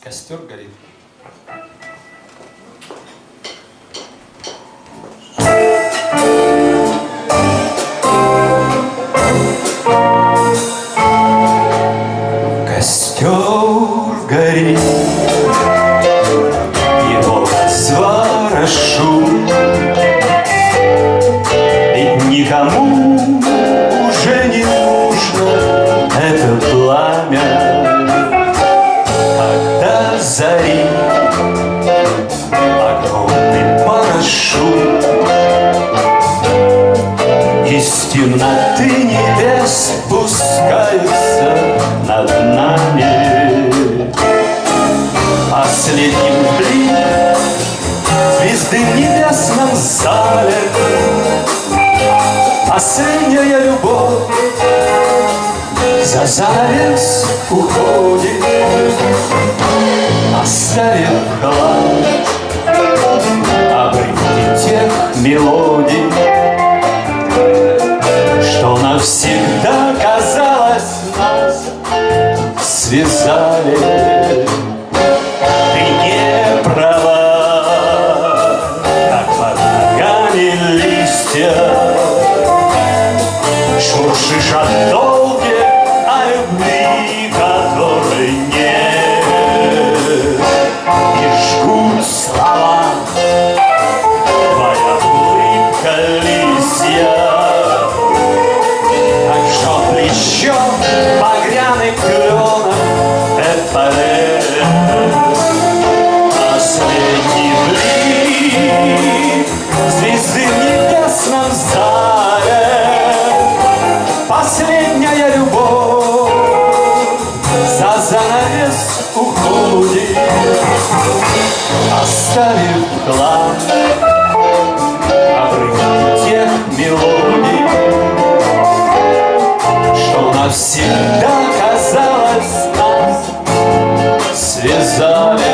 Костер горит. Костер горит, его возворошу, ведь никому уже не нужно это пламя, когда зари огромный парашют из темноты небес спускаются над нами. Последний блик звезды в небесном зале, последняя любовь за занавес уходит, оставив хлад обрывки тех мелодий, что навсегда, казалось, нас связали. Ты не права, как под ногами листья, шуршишь от долги, о любви, которой нет, и жгут слова твоя улыбка листья. Плечо багряных кленов эполет, последний блик звезды в небесном зале, последняя любовь за занавес уходит, оставив хлам обрывки тех мелодий, что навсегда, казалось, нас связали.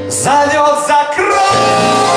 Зовет за кровь.